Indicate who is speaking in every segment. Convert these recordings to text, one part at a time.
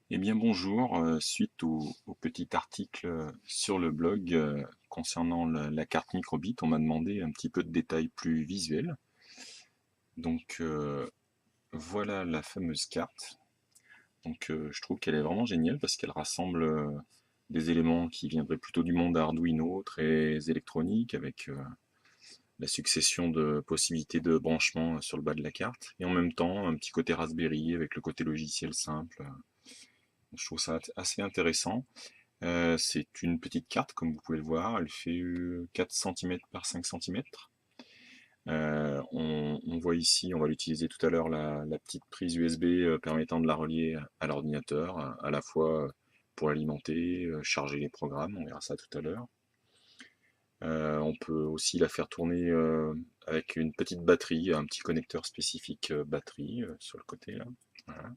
Speaker 1: Eh bien bonjour, suite au petit article sur le blog concernant la carte microbit, on m'a demandé un petit peu de détails plus visuels. Donc voilà la fameuse carte. Donc je trouve qu'elle est vraiment géniale parce qu'elle rassemble des éléments qui viendraient plutôt du monde Arduino, très électronique, avec la succession de possibilités de branchement sur le bas de la carte, et en même temps un petit côté Raspberry avec le côté logiciel simple. Je trouve ça assez intéressant. C'est une petite carte, comme vous pouvez le voir, elle fait 4 cm par 5 cm. On voit ici, on va l'utiliser tout à l'heure, la petite prise USB permettant de la relier à l'ordinateur, à la fois pour l'alimenter, charger les programmes, on verra ça tout à l'heure. On peut aussi la faire tourner avec une petite batterie, un petit connecteur spécifique batterie sur le côté là. Voilà.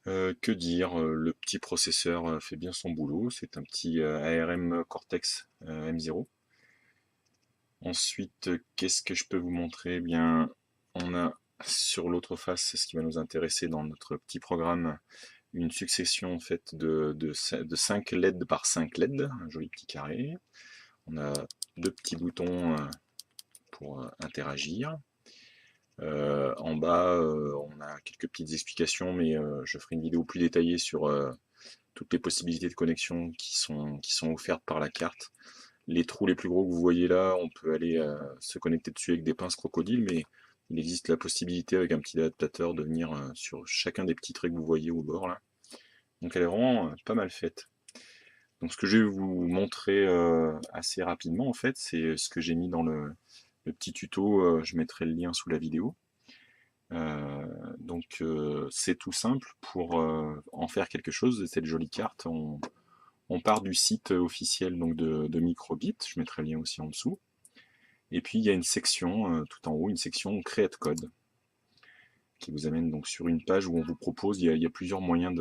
Speaker 1: Que dire, le petit processeur fait bien son boulot, c'est un petit ARM Cortex M0. Ensuite, qu'est-ce que je peux vous montrer? Eh bien, on a sur l'autre face, ce qui va nous intéresser dans notre petit programme, une succession faite de 5 LED par 5 LED, un joli petit carré. On a deux petits boutons pour interagir. En bas, on a quelques petites explications, mais je ferai une vidéo plus détaillée sur toutes les possibilités de connexion qui sont offertes par la carte. Les trous les plus gros que vous voyez là, on peut aller se connecter dessus avec des pinces crocodiles, mais il existe la possibilité avec un petit adaptateur de venir sur chacun des petits traits que vous voyez au bord là. Donc elle est vraiment pas mal faite. Donc ce que je vais vous montrer assez rapidement en fait, c'est ce que j'ai mis dans le petit tuto, je mettrai le lien sous la vidéo. Donc c'est tout simple pour en faire quelque chose de cette jolie carte. On part du site officiel donc de Microbit, je mettrai le lien aussi en dessous. Et puis il y a une section tout en haut, une section Create Code, qui vous amène donc sur une page où on vous propose, il y a plusieurs moyens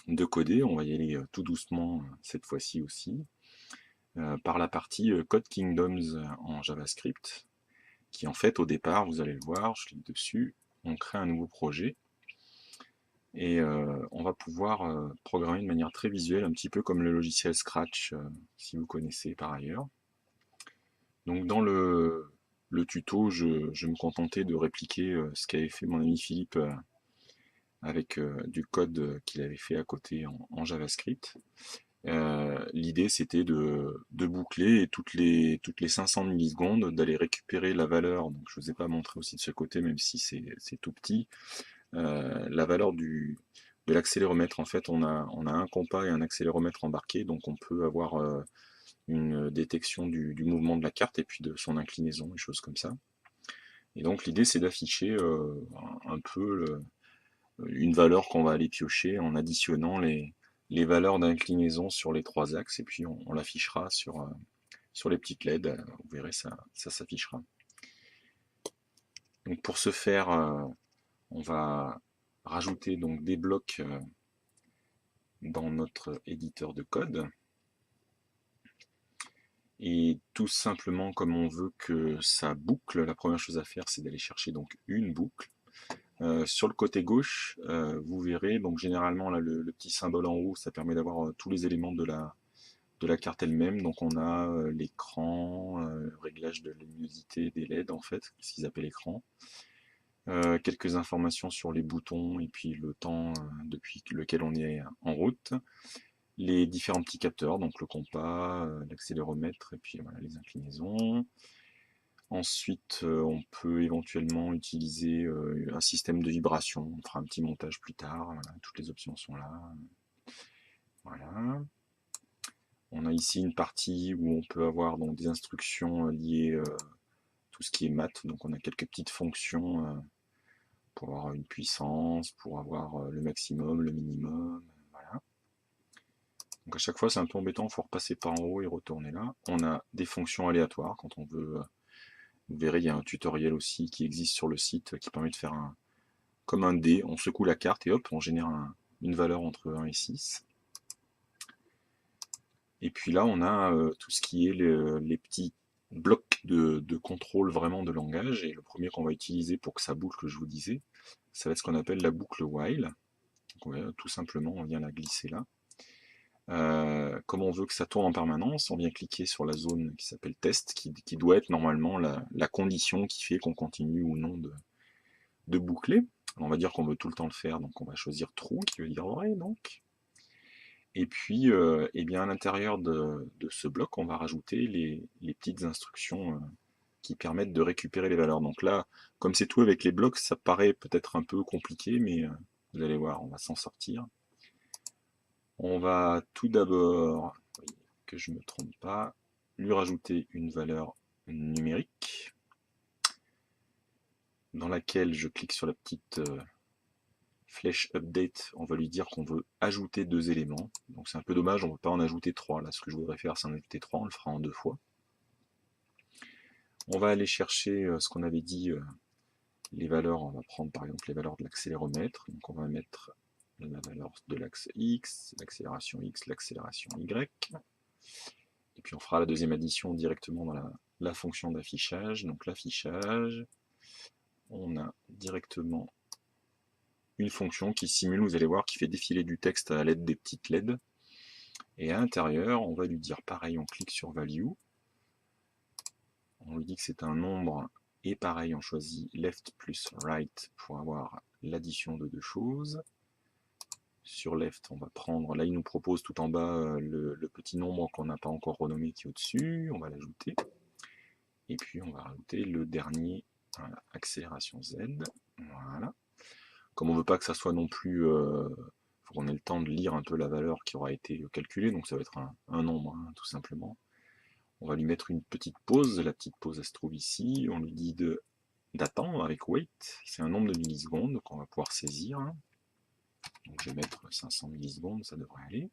Speaker 1: de coder. On va y aller tout doucement cette fois-ci aussi, par la partie Code Kingdoms en JavaScript, qui en fait au départ, vous allez le voir, je clique dessus, on crée un nouveau projet. Et on va pouvoir programmer de manière très visuelle, un petit peu comme le logiciel Scratch, si vous connaissez par ailleurs. Donc dans le tuto, je me contentais de répliquer ce qu'avait fait mon ami Philippe avec du code qu'il avait fait à côté en JavaScript. L'idée c'était de boucler et toutes les 500 millisecondes d'aller récupérer la valeur, donc je ne vous ai pas montré aussi de ce côté même si c'est tout petit, la valeur de l'accéléromètre. En fait on a un compas et un accéléromètre embarqué, donc on peut avoir une détection du mouvement de la carte et puis de son inclinaison, des choses comme ça. Et donc l'idée c'est d'afficher un peu une valeur qu'on va aller piocher en additionnant les valeurs d'inclinaison sur les trois axes, et puis on l'affichera sur les petites LED, vous verrez ça s'affichera. Donc pour ce faire, on va rajouter donc des blocs dans notre éditeur de code. Et tout simplement, comme on veut que ça boucle, la première chose à faire, c'est d'aller chercher donc une boucle. Sur le côté gauche, vous verrez, donc généralement là, le petit symbole en haut, ça permet d'avoir tous les éléments de la carte elle-même. Donc on a l'écran, réglage de luminosité des LED en fait, ce qu'ils appellent écran. Quelques informations sur les boutons et puis le temps depuis lequel on est en route. Les différents petits capteurs, donc le compas, l'accéléromètre et puis voilà, les inclinaisons. Ensuite, on peut éventuellement utiliser un système de vibration. On fera un petit montage plus tard. Voilà, toutes les options sont là. Voilà. On a ici une partie où on peut avoir donc des instructions liées à tout ce qui est maths. Donc on a quelques petites fonctions pour avoir une puissance, pour avoir le maximum, le minimum. Voilà. Donc à chaque fois c'est un peu embêtant, il faut repasser par en haut et retourner là. On a des fonctions aléatoires quand on veut. Vous verrez, il y a un tutoriel aussi qui existe sur le site qui permet de faire comme un dé. On secoue la carte et hop, on génère une valeur entre 1 et 6. Et puis là, on a tout ce qui est les petits blocs de contrôle vraiment de langage. Et le premier qu'on va utiliser pour que ça boucle, je vous disais, ça va être ce qu'on appelle la boucle while. Donc, tout simplement, on vient la glisser là. Comme on veut que ça tourne en permanence, on vient cliquer sur la zone qui s'appelle test, qui doit être normalement la condition qui fait qu'on continue ou non de boucler. On va dire qu'on veut tout le temps le faire, donc on va choisir true, qui veut dire vrai, donc. Et puis, eh bien, à l'intérieur de ce bloc, on va rajouter les petites instructions qui permettent de récupérer les valeurs. Donc là, comme c'est tout avec les blocs, ça paraît peut-être un peu compliqué, mais vous allez voir, on va s'en sortir. On va tout d'abord, que je ne me trompe pas, lui rajouter une valeur numérique, dans laquelle je clique sur la petite flèche update. On va lui dire qu'on veut ajouter 2 éléments. Donc c'est un peu dommage, on ne peut pas en ajouter 3. Là, ce que je voudrais faire, c'est en ajouter 3, on le fera en 2 fois. On va aller chercher ce qu'on avait dit, les valeurs. On va prendre par exemple les valeurs de l'accéléromètre. Donc on va mettre la valeur de l'axe X, l'accélération X, l'accélération Y. Et puis on fera la deuxième addition directement dans la fonction d'affichage. Donc l'affichage, on a directement une fonction qui simule, vous allez voir, qui fait défiler du texte à l'aide des petites LED. Et à l'intérieur, on va lui dire pareil, on clique sur value. On lui dit que c'est un nombre. Et pareil, on choisit left plus right pour avoir l'addition de deux choses. Sur left, on va prendre, là il nous propose tout en bas le petit nombre qu'on n'a pas encore renommé qui est au-dessus, on va l'ajouter. Et puis on va rajouter le dernier, voilà, accélération Z. Voilà. Comme on ne veut pas que ça soit non plus, faut qu'on ait le temps de lire un peu la valeur qui aura été calculée, donc ça va être un nombre, hein, tout simplement. On va lui mettre une petite pause, la petite pause elle se trouve ici, on lui dit d'attendre avec wait, c'est un nombre de millisecondes qu'on va pouvoir saisir. Donc je vais mettre 500 millisecondes, ça devrait aller.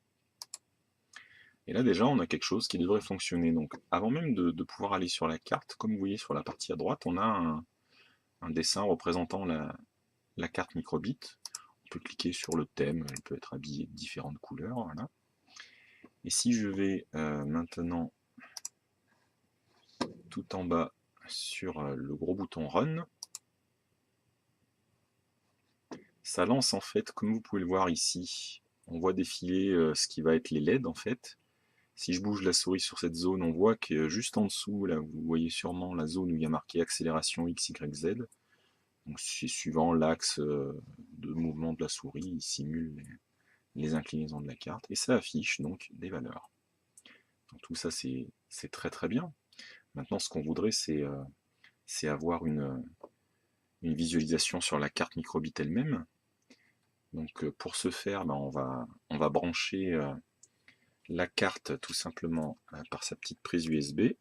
Speaker 1: Et là déjà on a quelque chose qui devrait fonctionner. Donc avant même de pouvoir aller sur la carte, comme vous voyez sur la partie à droite, on a un dessin représentant la carte microbit. On peut cliquer sur le thème, elle peut être habillée de différentes couleurs. Voilà. Et si je vais maintenant tout en bas sur le gros bouton Run, ça lance en fait, comme vous pouvez le voir ici, on voit défiler ce qui va être les LED en fait. Si je bouge la souris sur cette zone, on voit que juste en dessous, là, vous voyez sûrement la zone où il y a marqué accélération X, Y, Z. Donc c'est suivant l'axe de mouvement de la souris, il simule les inclinaisons de la carte, et ça affiche donc des valeurs. Donc tout ça c'est très très bien. Maintenant ce qu'on voudrait c'est avoir une visualisation sur la carte microbit elle-même. Donc pour ce faire, ben, on va brancher la carte tout simplement par sa petite prise USB.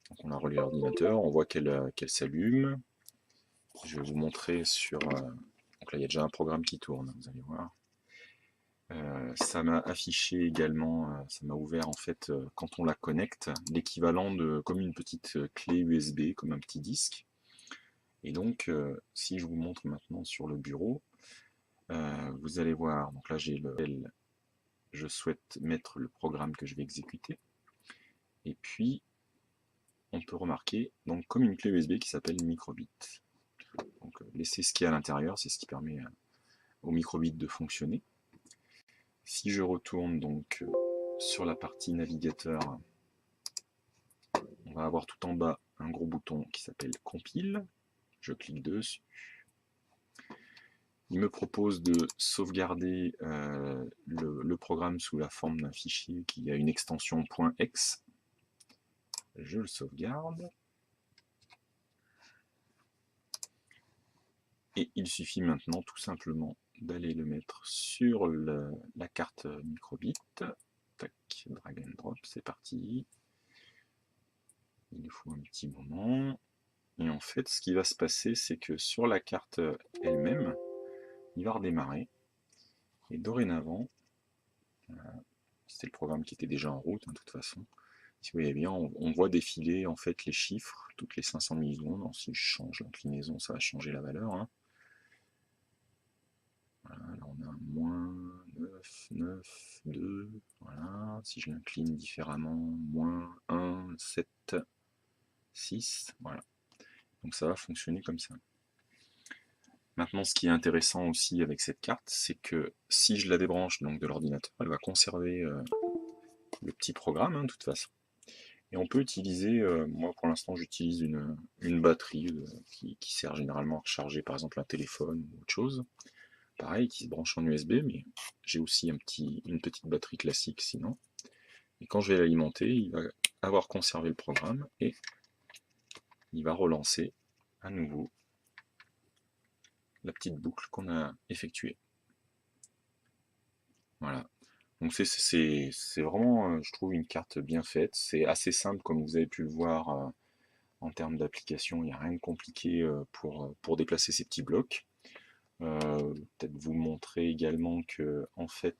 Speaker 1: Donc on la relie à l'ordinateur, on voit qu'elle s'allume. Je vais vous montrer sur... donc là il y a déjà un programme qui tourne, vous allez voir. Ça m'a affiché également, ça m'a ouvert en fait quand on la connecte, l'équivalent de comme une petite clé USB, comme un petit disque. Et donc si je vous montre maintenant sur le bureau, vous allez voir, donc là je souhaite mettre le programme que je vais exécuter. Et puis on peut remarquer donc comme une clé USB qui s'appelle microbit. Donc laisser ce qu'il y a à l'intérieur, c'est ce qui permet au microbit de fonctionner. Si je retourne donc sur la partie navigateur, on va avoir tout en bas un gros bouton qui s'appelle compile. Je clique dessus. Il me propose de sauvegarder le programme sous la forme d'un fichier qui a une extension .exe. Je le sauvegarde. Et il suffit maintenant tout simplement d'aller le mettre sur la carte microbit. Tac, drag and drop, c'est parti. Il nous faut un petit moment. Et en fait, ce qui va se passer, c'est que sur la carte elle-même, il va redémarrer. Et dorénavant, c'était le programme qui était déjà en route, hein, de toute façon. Si vous voyez bien, on voit défiler en fait les chiffres toutes les 500 millisecondes. Alors, si je change l'inclinaison, ça va changer la valeur. Hein. Voilà, là on a moins 9, 9, 9, 2, voilà. Si je l'incline différemment, moins 1, 7, 6, voilà. Donc ça va fonctionner comme ça. Maintenant, ce qui est intéressant aussi avec cette carte, c'est que si je la débranche donc de l'ordinateur, elle va conserver le petit programme, hein, de toute façon. Et on peut utiliser, moi pour l'instant j'utilise une batterie qui sert généralement à recharger par exemple un téléphone ou autre chose. Pareil, qui se branche en USB, mais j'ai aussi une petite batterie classique sinon. Et quand je vais l'alimenter, il va avoir conservé le programme et il va relancer à nouveau la petite boucle qu'on a effectuée. Voilà. Donc c'est vraiment, je trouve, une carte bien faite. C'est assez simple, comme vous avez pu le voir, en termes d'application. Il n'y a rien de compliqué pour déplacer ces petits blocs. Peut-être vous montrer également que, en fait,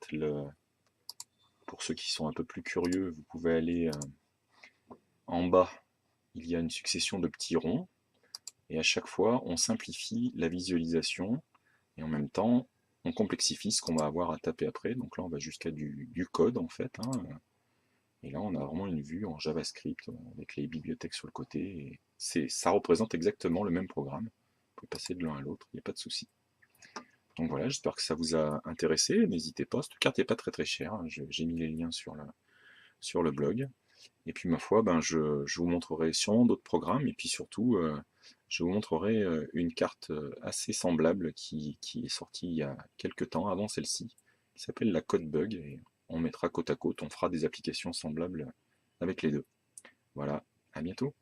Speaker 1: pour ceux qui sont un peu plus curieux, vous pouvez aller en bas. Il y a une succession de petits ronds. Et à chaque fois, on simplifie la visualisation. Et en même temps, on complexifie ce qu'on va avoir à taper après. Donc là, on va jusqu'à du code, en fait, hein. Et là, on a vraiment une vue en JavaScript avec les bibliothèques sur le côté. Et ça représente exactement le même programme. Vous pouvez passer de l'un à l'autre, il n'y a pas de souci. Donc voilà, j'espère que ça vous a intéressé. N'hésitez pas, cette carte n'est pas très chère, hein. J'ai mis les liens sur le blog. Et puis ma foi, ben, je vous montrerai sûrement d'autres programmes. Et puis surtout, je vous montrerai une carte assez semblable qui est sortie il y a quelques temps avant celle-ci, qui s'appelle la Codebug. Et on mettra côte à côte, on fera des applications semblables avec les deux. Voilà, à bientôt.